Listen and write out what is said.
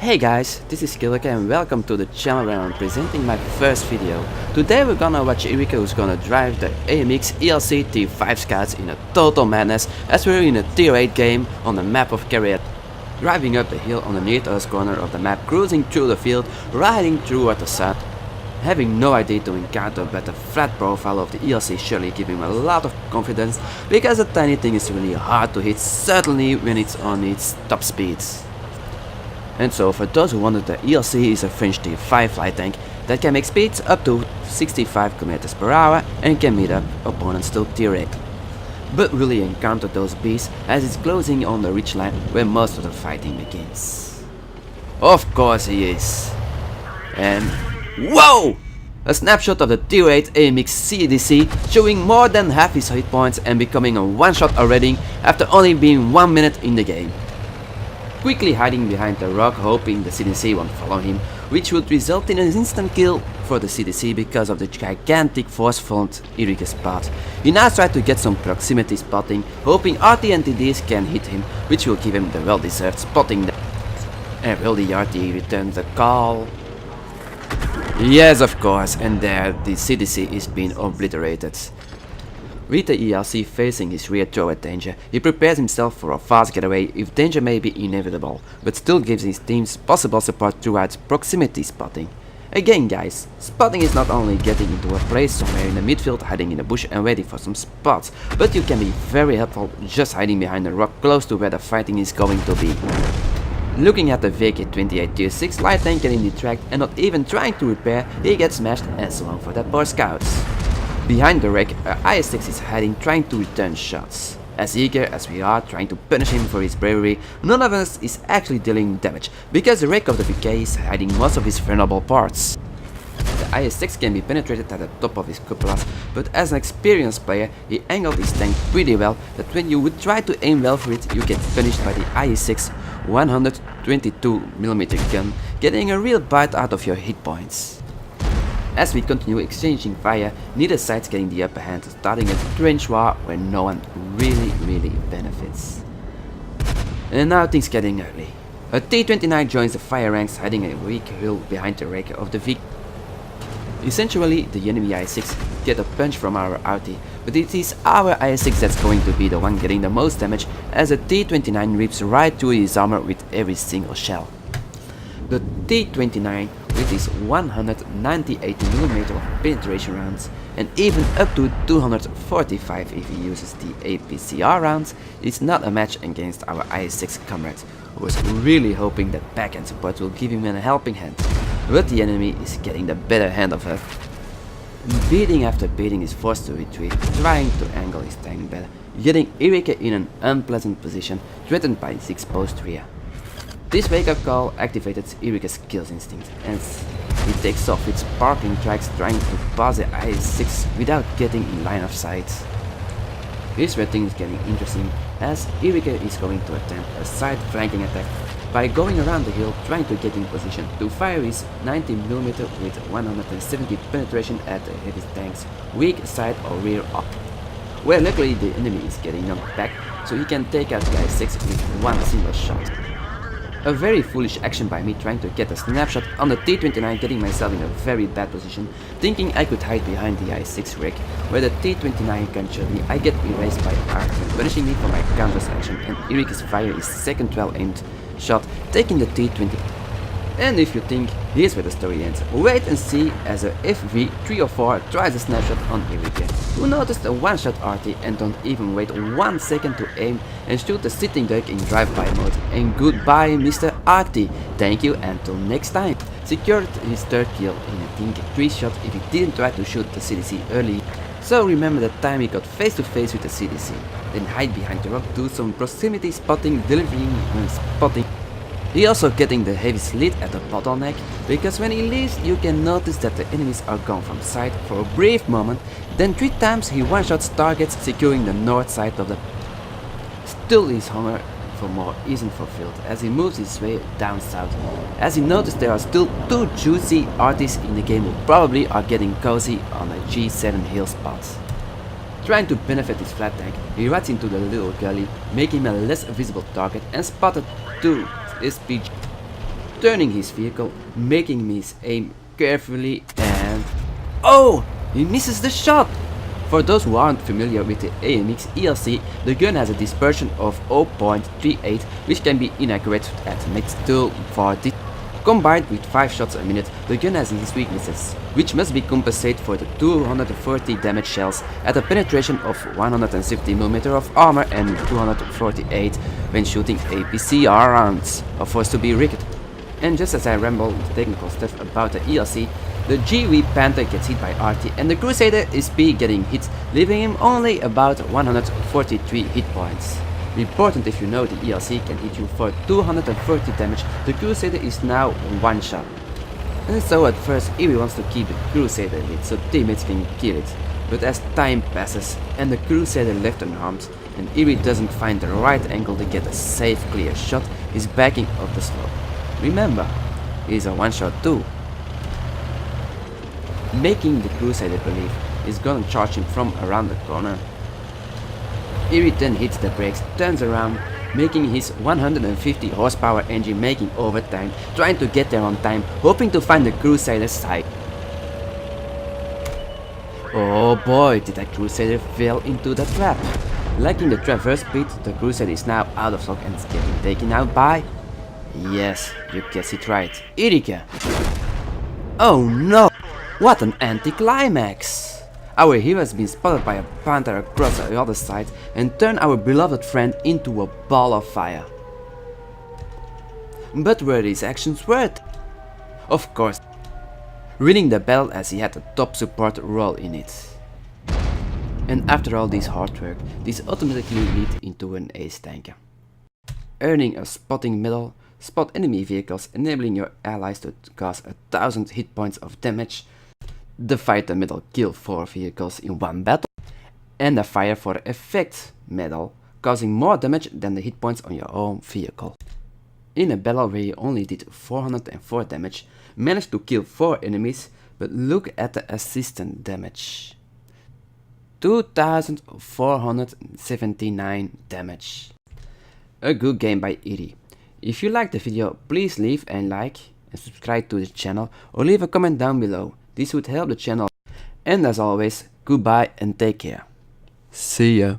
Hey guys, this is Karelia and welcome to the channel where I'm presenting my first video. Today we're gonna watch Erika who's gonna drive the AMX ELC T5 Scouts in a total madness as we're in a tier 8 game on the map of Karelia. Driving up the hill on the northwest corner of the map, cruising through the field, riding through at the sun. Having no idea to encounter, but the flat profile of the ELC surely gives him a lot of confidence because the tiny thing is really hard to hit, certainly when it's on its top speeds. And so for those who wondered, the ELC is a French tier 5 flight tank that can make speeds up to 65 km per hour and can meet up opponents to tier 8. But will he encounter those beasts as it's closing on the ridgeline where most of the fighting begins? Of course he is. And whoa! A snapshot of the tier 8 AMX CDC showing more than half his hit points and becoming a one-shot already after only being 1 minute in the game. Quickly hiding behind the rock, hoping the CDC won't follow him, which would result in an instant kill for the CDC because of the gigantic force front Erika's path. He now tries to get some proximity spotting, hoping RT and TDs can hit him, which will give him the well-deserved spotting. And will the RT return the call? Yes, of course, and there the CDC is being obliterated. With the ELC facing his rear toward danger, he prepares himself for a fast getaway if danger may be inevitable, but still gives his teams possible support throughout proximity spotting. Again guys, spotting is not only getting into a place somewhere in the midfield, hiding in a bush and waiting for some spots, but you can be very helpful just hiding behind a rock close to where the fighting is going to be. Looking at the VK-28 tier 6 light tank getting detracked and not even trying to repair, he gets smashed and so on for that poor scouts. Behind the wreck, our IS-6 is hiding, trying to return shots. As eager as we are trying to punish him for his bravery, none of us is actually dealing damage, because the wreck of the VK is hiding most of his vulnerable parts. The IS-6 can be penetrated at the top of his cupolas, but as an experienced player, he angled his tank pretty well that when you would try to aim well for it, you get punished by the IS-6 122mm gun, getting a real bite out of your hit points. As we continue exchanging fire, neither side's getting the upper hand, starting a trench war where no one really benefits. And now things getting ugly. A T-29 joins the fire ranks, hiding a weak hill behind the wreck of the V. Essentially, the enemy IS-6 get a punch from our RT, but it is our IS-6 that's going to be the one getting the most damage, as the T-29 rips right through his armor with every single shell. The T-29 with his 198mm of penetration rounds and even up to 245 if he uses the APCR rounds, is not a match against our IS-6 comrade, who was really hoping that backhand support will give him a helping hand, but the enemy is getting the better hand of her. Beating after beating is forced to retreat, trying to angle his tank better, getting Erika in an unpleasant position, threatened by his exposed rear. This wake-up call activated Erika's kills instinct, and he takes off with sparkling tracks trying to pass the IS-6 without getting in line of sight. This red thing is getting interesting as Erika is going to attempt a side flanking attack by going around the hill trying to get in position to fire his 90mm with 170 penetration at the heavy tank's weak side or rear up, where luckily the enemy is getting knocked back so he can take out the IS-6 with one single shot. A very foolish action by me trying to get a snapshot on the T-29, getting myself in a very bad position, thinking I could hide behind the IS-6 wreck, where the T-29 captured me. I get erased by RT, punishing me for my counter action, and Erika's fire is second well-aimed shot, taking the T-20. And if you think here's where the story ends, wait and see as a FV-304 tries a snapshot on Erika, who noticed a one-shot RT and don't even wait 1 second to aim and shoot the sitting duck in drive-by mode. And goodbye Mr. RT, thank you until next time. Secured his third kill in a think 3-shot if he didn't try to shoot the CDC early. So remember the time he got face to face with the CDC, then hide behind the rock, do some proximity spotting, delivering when spotting. He also getting the heaviest lead at the bottleneck, because when he leaves you can notice that the enemies are gone from sight for a brief moment, then 3 times he one-shots targets, securing the north side of the... Still his hunger for more isn't fulfilled as he moves his way down south, as he noticed there are still 2 juicy artists in the game who probably are getting cozy on a G7 hill spot. Trying to benefit his flat tank, he runs into the little gully, making him a less visible target and spotted 2 SPG turning his vehicle, making his aim carefully, and oh! He misses the shot! For those who aren't familiar with the AMX ELC, the gun has a dispersion of 0.38, which can be inaccurate at next to 40. Combined with 5 shots a minute, the gun has these weaknesses, which must be compensated for the 240 damage shells at a penetration of 150mm of armor and 248 when shooting APCR rounds, are forced to be rigged. And just as I ramble the technical stuff about the ELC, the GW Panther gets hit by RT and the Crusader is P getting hit, leaving him only about 143 hit points. Important if you know the ELC can hit you for 230 damage, the Crusader is now one shot. And so at first Erie wants to keep the Crusader lit so teammates can kill it, but as time passes and the Crusader left unharmed and Erie doesn't find the right angle to get a safe clear shot, he's backing up the slope. Remember, he's a one shot too. Making the Crusader believe he's gonna charge him from around the corner. Erie then hits the brakes, turns around, making his 150 horsepower engine making overtime, trying to get there on time, hoping to find the Crusader's side. Oh boy, did that Crusader fall into the trap. Lacking the traverse speed, the Crusader is now out of stock and is getting taken out by... yes, you guessed it right, Erika. Oh no! What an anticlimax! Our hero has been spotted by a panther across the other side and turned our beloved friend into a ball of fire. But were his actions worth? Of course, winning the battle as he had a top support role in it. And after all this hard work, this automatically leads into an ace tanker. Earning a spotting medal, spot enemy vehicles, enabling your allies to cause 1000 hit points of damage. The fighter medal, kill 4 vehicles in one battle, and the fire for effect medal, causing more damage than the hit points on your own vehicle. In a battle where you only did 404 damage, managed to kill 4 enemies, but look at the assistant damage. 2479 damage. A good game by Erie. If you liked the video, please leave a like and subscribe to the channel or leave a comment down below. This would help the channel. And as always, goodbye and take care. See ya.